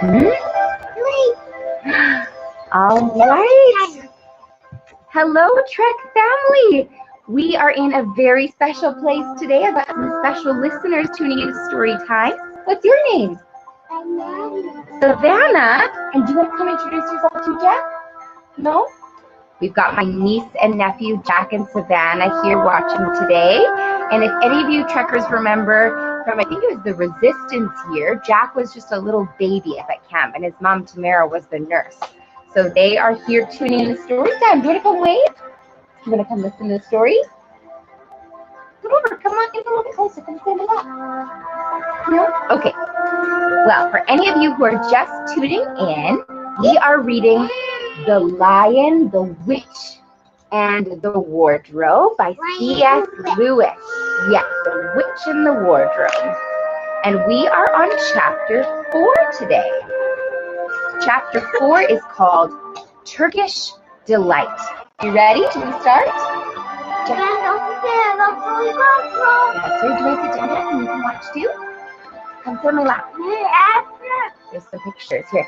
Hmm? All right. Hello, Trek family. We are in a very special place today. I've got some special listeners tuning into Storytime. What's your name? Savannah. And do you want to come introduce yourself to Jack? No? We've got my niece and nephew, Jack and Savannah, here watching today. And if any of you Trekkers remember from, I think it was the Resistance year, Jack was just a little baby up at camp, and his mom, Tamara, was the nurse. So they are here tuning in the story time. Do you want to come wait? You want to come listen to the story? Come over. Come on in a little bit closer. Come stand up. No? Okay. Well, for any of you who are just tuning in, we are reading The Lion, the Witch, and the Wardrobe by C.S. Lewis. Yes, The Witch and the Wardrobe. And we are on chapter 4 today. Chapter 4 is called Turkish Delight. You ready? Should we start? Yes, sir. Do I sit down there and you can watch too? Come to my lap. There's some pictures here.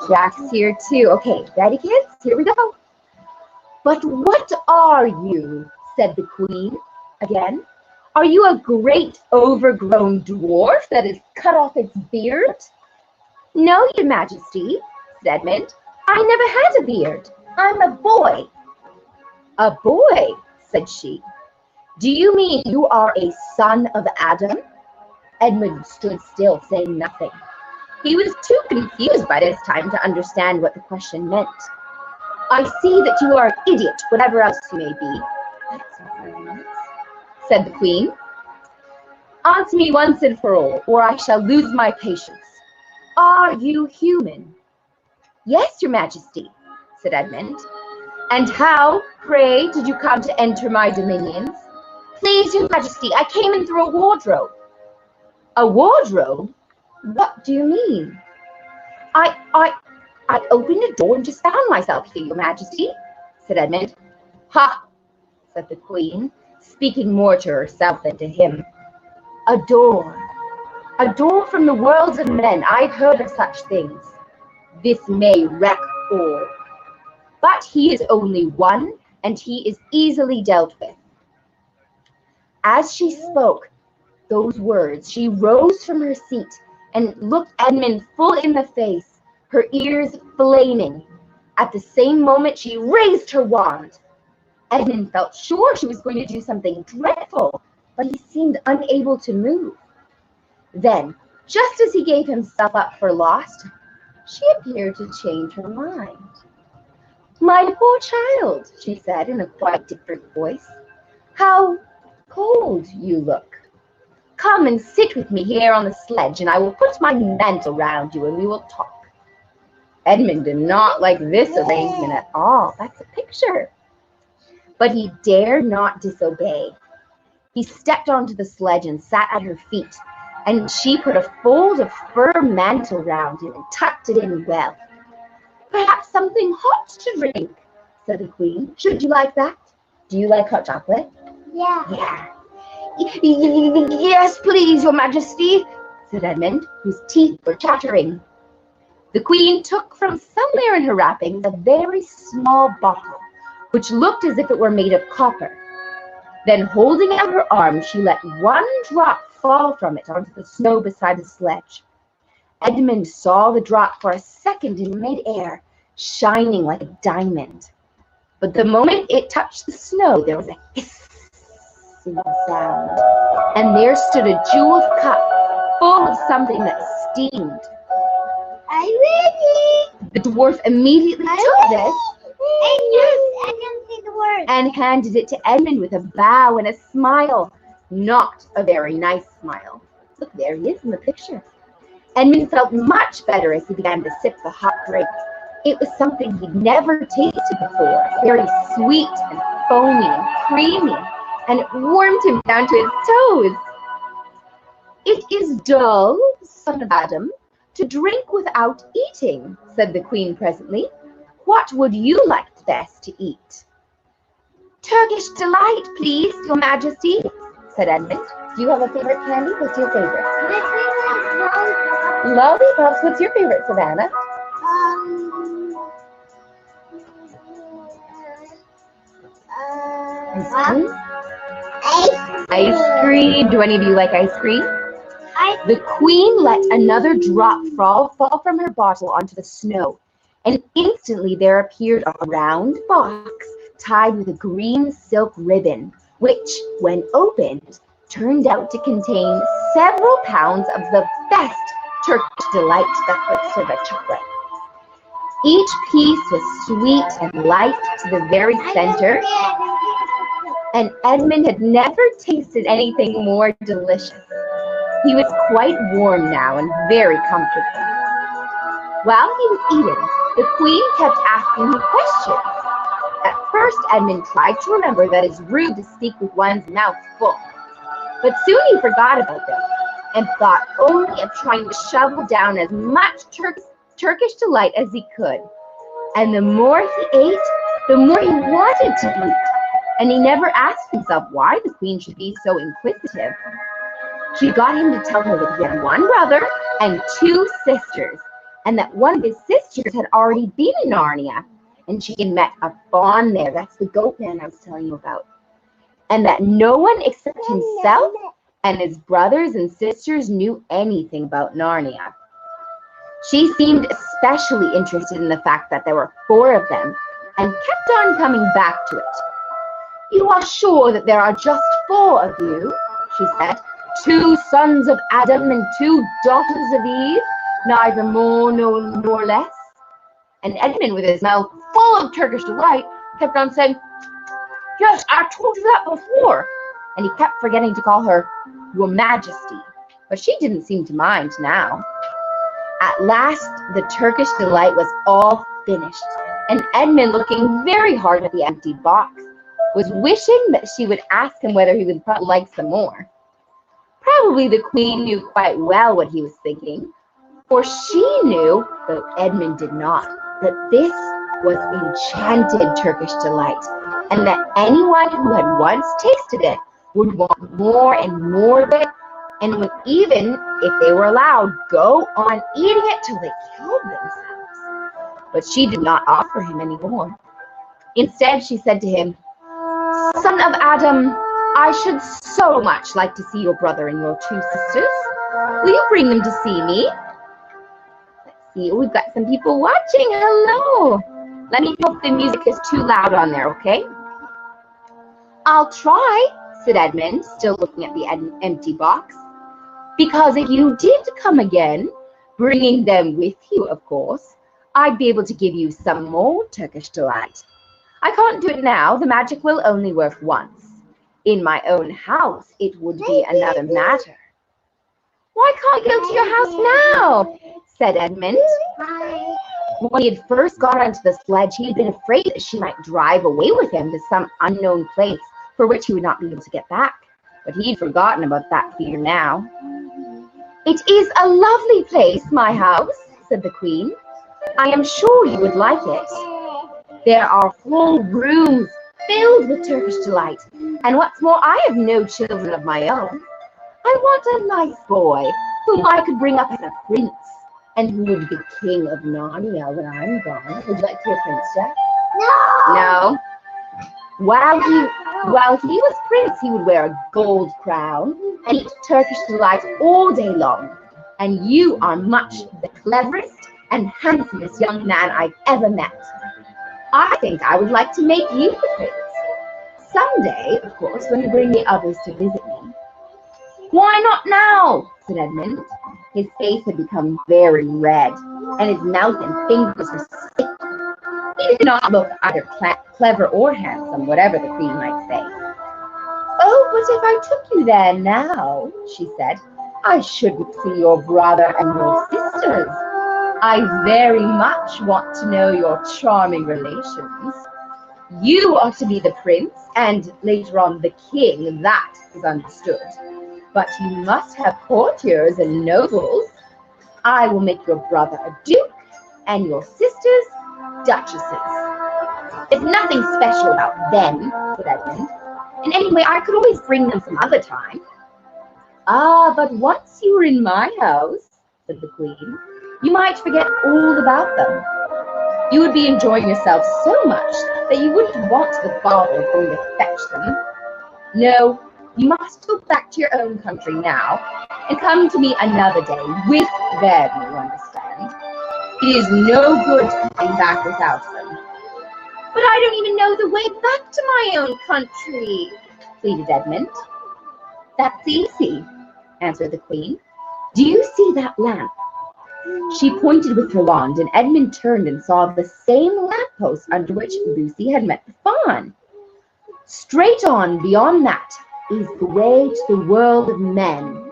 Jack's here too. Okay, ready, kids? Here we go. But what are you? Said the queen again. Are you a great overgrown dwarf that has cut off its beard? No, your majesty, said Edmund. I never had a beard. I'm a boy. A boy, said she. Do you mean you are a son of Adam? Edmund stood still, saying nothing. He was too confused by this time to understand what the question meant. I see that you are an idiot, whatever else you may be. That's not very nice, said the queen. Answer me once and for all, or I shall lose my patience. Are you human? Yes, your majesty, said Edmund. And how, pray, did you come to enter my dominions? Please, your majesty, I came in through a wardrobe. A wardrobe? What do you mean? I opened a door and just found myself here, your majesty, said Edmund. Ha, said the queen, speaking more to herself than to him. A door from the worlds of men. I've heard of such things. This may wreck all. But he is only one, and he is easily dealt with. As she spoke those words, she rose from her seat and looked Edmund full in the face, her ears flaming. At the same moment, she raised her wand. Edmund felt sure she was going to do something dreadful, but he seemed unable to move. Then, just as he gave himself up for lost, she appeared to change her mind. My poor child, she said in a quite different voice, how cold you look. Come and sit with me here on the sledge, and I will put my mantle round you, and we will talk. Edmund did not like this arrangement at all. That's a picture. But he dared not disobey. He stepped onto the sledge and sat at her feet, and she put a fold of fur mantle round him and tucked it in well. Perhaps something hot to drink, said the queen. Should you like that? Do you like hot chocolate? Yeah. Yes, please, your majesty, said Edmund, whose teeth were chattering. The queen took from somewhere in her wrappings a very small bottle, which looked as if it were made of copper. Then, holding out her arm, she let one drop fall from it onto the snow beside the sledge. Edmund saw the drop for a second in midair, shining like a diamond. But the moment it touched the snow, there was a hissing sound, and there stood a jeweled cup full of something that steamed. Are you ready? The dwarf immediately took this and handed it to Edmund with a bow and a smile. Not a very nice smile. Look, there he is in the picture. Edmund felt much better as he began to sip the hot drink. It was something he'd never tasted before, very sweet and foamy and creamy, and it warmed him down to his toes. It is dull, son of Adam, to drink without eating, said the queen presently. What would you like best to eat? Turkish delight, please, your majesty, said Edmund. Do you have a favorite candy? What's your favorite? Lollipops. What's your favorite, Savannah? Ice cream? Ice cream. Do any of you like ice cream? The queen let another drop fall from her bottle onto the snow, and instantly there appeared a round box tied with a green silk ribbon, which, when opened, turned out to contain several pounds of the best Turkish delight, that's sort of a chocolate. Each piece was sweet and light to the very center, and Edmund had never tasted anything more delicious. He was quite warm now and very comfortable. While he was eating, the queen kept asking him questions. At first, Edmund tried to remember that it's rude to speak with one's mouth full. But soon he forgot about them and thought only of trying to shovel down as much Turkish delight as he could. And the more he ate, the more he wanted to eat. And he never asked himself why the queen should be so inquisitive. She got him to tell her that he had one brother and two sisters, and that one of his sisters had already been in Narnia, and she had met a fawn there. That's the goat man I was telling you about. And that no one except himself and his brothers and sisters knew anything about Narnia. She seemed especially interested in the fact that there were 4 of them, and kept on coming back to it. "You are sure that there are just 4 of you?" she said. "2 sons of Adam and 2 daughters of Eve, neither more nor less?" And Edmund, with his mouth full of Turkish delight, kept on saying, "Yes, I told you that before." And he kept forgetting to call her Your Majesty, but she didn't seem to mind now. At last, the Turkish delight was all finished, and Edmund, looking very hard at the empty box, was wishing that she would ask him whether he would like some more. Probably the queen knew quite well what he was thinking, for she knew, though Edmund did not, that this was enchanted Turkish delight, and that anyone who had once tasted it would want more and more of it, and would even, if they were allowed, go on eating it till they killed themselves. But she did not offer him any more. Instead, she said to him, "Son of Adam, I should so much like to see your brother and your 2 sisters. Will you bring them to see me?" Let's see, we've got some people watching. Hello. Let me know if the music is too loud on there, okay? "I'll try," said Edmund, still looking at the empty box. "Because if you did come again, bringing them with you, of course, I'd be able to give you some more Turkish delight. I can't do it now. The magic will only work once. In my own house, it would be another matter." "Why can't you go to your house now?" said Edmund. When he had first got onto the sledge, he had been afraid that she might drive away with him to some unknown place for which he would not be able to get back. But he'd forgotten about that fear now. "It is a lovely place, my house," said the queen. "I am sure you would like it. There are whole rooms filled with Turkish delight, and what's more, I have no children of my own. I want a nice boy whom I could bring up as a prince, and who would be king of Narnia when I'm gone. Would you like to be a prince, Jack?" No. While he was prince, he would wear a gold crown and eat Turkish delight all day long. And you are much the cleverest and handsomest young man I've ever met. I think I would like to make you the prince. Someday, of course, when you bring the others to visit me." "Why not now?" said Edmund. His face had become very red, and his mouth and fingers were stiff. He did not look either clever or handsome, whatever the queen might say. "Oh, but if I took you there now," she said, "I shouldn't see your brother and your sisters. I very much want to know your charming relations. You are to be the prince, and later on the king, that is understood. But you must have courtiers and nobles. I will make your brother a duke, and your sisters duchesses. There's nothing special about them," said Edmund. "And anyway, I could always bring them some other time." "Ah, but once you were in my house," said the Queen. "You might forget all about them. You would be enjoying yourself so much that you wouldn't want the bother of going to fetch them. No, you must go back to your own country now and come to me another day with them, you understand? It is no good coming back without them." "But I don't even know the way back to my own country," pleaded Edmund. "That's easy," answered the Queen. "Do you see that lamp?" She pointed with her wand, and Edmund turned and saw the same lamppost under which Lucy had met the fawn. "Straight on beyond that is the way to the world of men.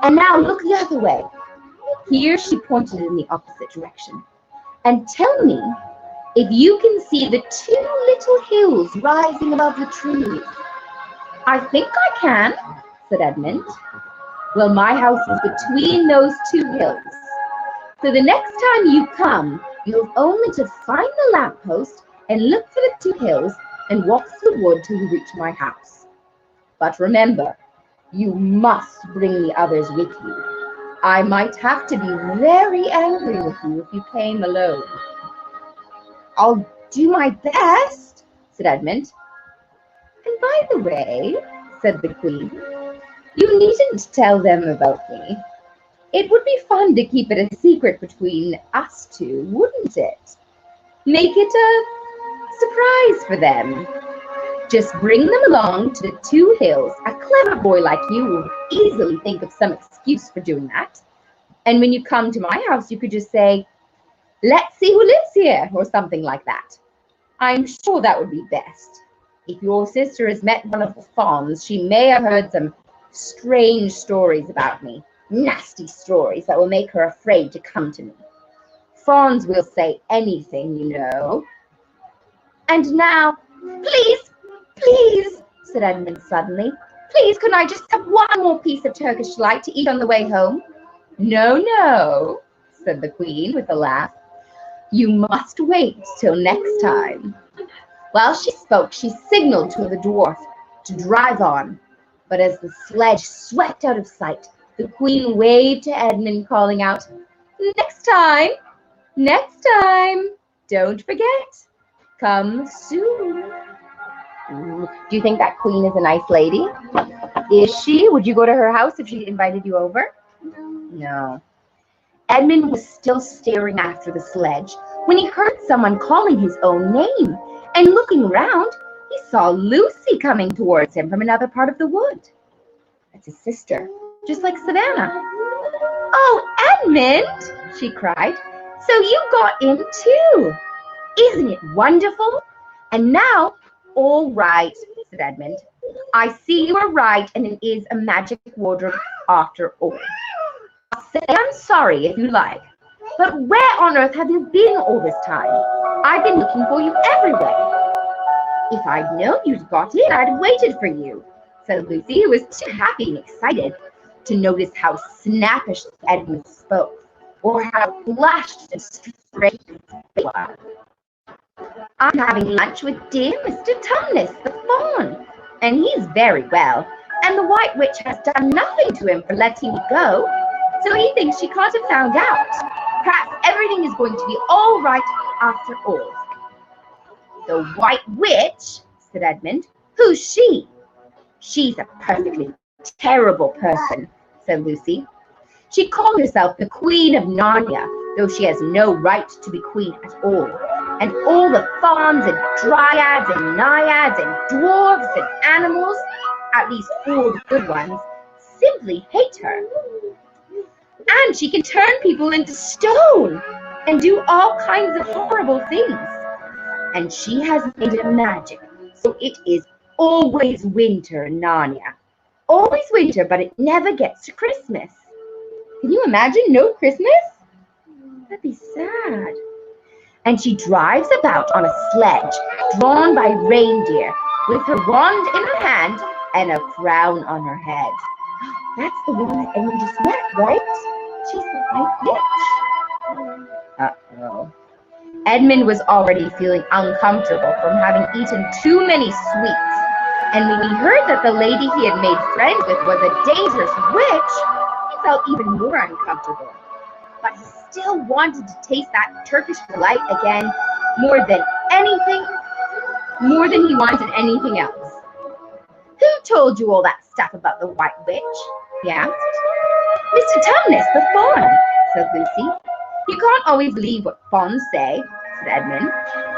And now look the other way." Here she pointed in the opposite direction. "And tell me if you can see the two little hills rising above the trees." "I think I can," said Edmund. "Well, my house is between those two hills. So the next time you come, you've only to find the lamppost and look for the two hills and walk through the wood till you reach my house. But remember, you must bring the others with you. I might have to be very angry with you if you came alone." "I'll do my best," said Edmund. "And by the way," said the Queen, "you needn't tell them about me. It would be fun to keep it a secret between us two, wouldn't it? Make it a surprise for them. Just bring them along to the two hills. A clever boy like you will easily think of some excuse for doing that. And when you come to my house, you could just say, 'Let's see who lives here,' or something like that. I'm sure that would be best. If your sister has met one of the fawns, she may have heard some strange stories about me. Nasty stories that will make her afraid to come to me. Fawns will say anything, you know." "And now, please," said Edmund suddenly, "please, couldn't I just have one more piece of Turkish delight to eat on the way home?" No, said the Queen with a laugh. "You must wait till next time." While she spoke, she signaled to the dwarf to drive on. But as the sledge swept out of sight, the Queen waved to Edmund, calling out, Next time, don't forget, come soon." Do you think that Queen is a nice lady? Is she? Would you go to her house if she invited you over? No. Edmund was still staring after the sledge when he heard someone calling his own name, and looking round, he saw Lucy coming towards him from another part of the wood. That's his sister, just like Savannah. "Oh, Edmund," she cried, "so you got in too. Isn't it wonderful? And now," "All right," said Edmund. "I see you are right, and it is a magic wardrobe after all. I'll say I'm sorry if you like, but where on earth have you been all this time? I've been looking for you everywhere." "If I'd known you'd got in, I'd have waited for you," said Lucy, who was too happy and excited to notice how snappish Edmund spoke, or how flushed and straight he was. "I'm having lunch with dear Mr. Tumnus, the fawn, and he's very well, and the White Witch has done nothing to him for letting me go, so he thinks she can't have found out. Perhaps everything is going to be all right after all." "The White Witch," said Edmund. "Who's she?" "She's a perfectly terrible person," said Lucy. "She calls herself the Queen of Narnia, though she has no right to be queen at all. And all the fauns and dryads and naiads and dwarves and animals, at least all the good ones, simply hate her. And she can turn people into stone and do all kinds of horrible things. And she has made it magic, so it is always winter in Narnia. Always winter, but it never gets to Christmas. Can you imagine no Christmas? That'd be sad. And she drives about on a sledge drawn by reindeer with her wand in her hand and a crown on her head. That's the one that Edmund just met, right? She's the White Witch. Uh-oh. Edmund was already feeling uncomfortable from having eaten too many sweets, and when he heard that the lady he had made friends with was a dangerous witch, he felt even more uncomfortable. but he still wanted to taste that Turkish delight again more than he wanted anything else. Who told you all that stuff about the White Witch? He asked. Mr. Tumnus, the fawn, said Lucy. You can't always believe what fawns say, said Edmund,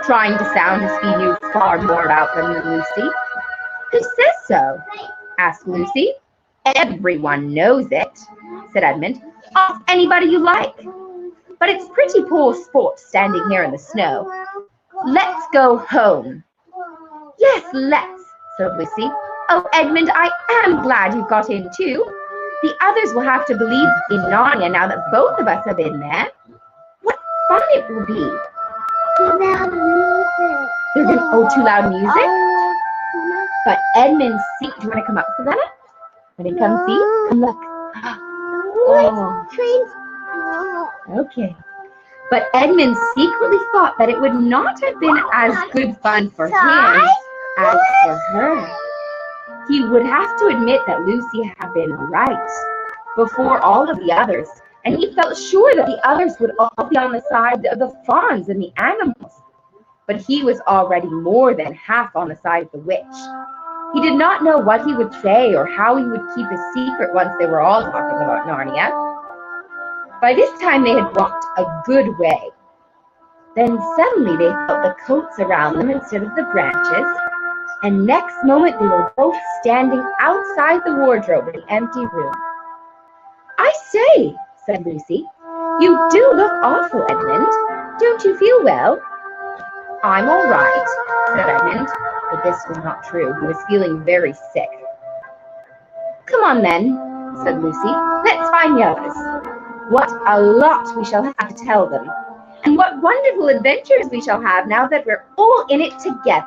trying to sound as if he knew far more about them than Lucy. Who says so? Asked Lucy. Everyone knows it, said Edmund. Ask anybody you like. But it's pretty poor sport standing here in the snow. Let's go home. Yes, let's, said Lucy. Oh, Edmund, I am glad you got in too. The others will have to believe in Narnia now that both of us have been there. What fun it will be. Too loud music. They're going to, too loud music? But Edmund's seat, do you want to come up, Savannah? Want to come see? Come look. Oh. Okay. But Edmund secretly thought that it would not have been as good fun for him as for her. He would have to admit that Lucy had been right before all of the others, and he felt sure that the others would all be on the side of the fawns and the animals. But he was already more than half on the side of the witch. He did not know what he would say or how he would keep a secret once they were all talking about Narnia. By this time they had walked a good way. Then suddenly they felt the coats around them instead of the branches, and next moment they were both standing outside the wardrobe in the empty room. I say, said Lucy, you do look awful, Edmund. Don't you feel well? I'm all right, said Edmund, but this was not true. He was feeling very sick. Come on then, said Lucy. Let's find the others. What a lot we shall have to tell them, and what wonderful adventures we shall have now that we're all in it together.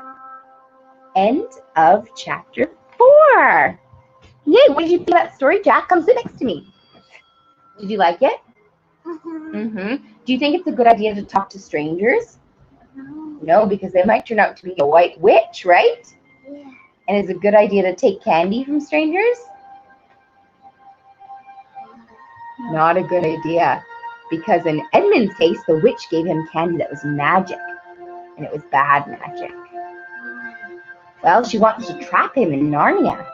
End of chapter 4. Yay, what did you think of that story? Jack, come sit next to me. Did you like it? Do you think it's a good idea to talk to strangers? No, because they might turn out to be a white witch, right? Yeah. And is it a good idea to take candy from strangers? Not a good idea, because in Edmund's case, the witch gave him candy that was magic, and it was bad magic. Well, she wants to trap him in Narnia.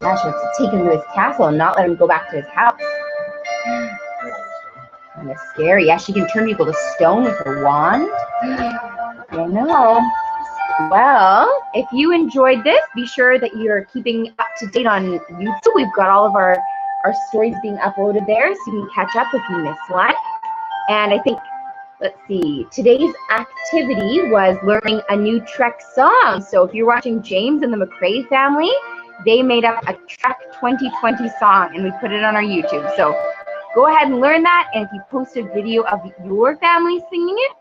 Yeah, she wants to take him to his castle and not let him go back to his house. Kind of scary. Yeah, she can turn people to stone with her wand. I know. Well, if you enjoyed this, be sure that you're keeping up to date on YouTube. We've got all of our stories being uploaded there, so you can catch up if you missed one. And I think, let's see, today's activity was learning a new Trek song. So if you're watching James and the McRae family, they made up a Trek 2020 song, and we put it on our YouTube. So go ahead and learn that, and if you post a video of your family singing it,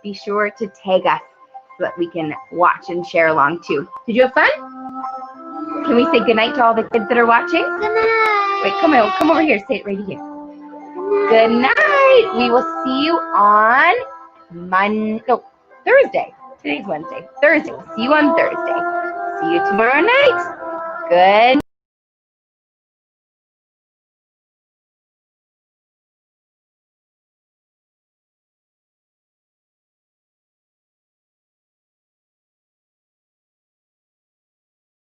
be sure to tag us so that we can watch and share along too. Did you have fun? Can we say goodnight to all the kids that are watching? Good night. Wait, come over here. Say it right here. Good night. We will see you on Thursday. Today's Wednesday. Thursday. See you on Thursday. See you tomorrow night. Good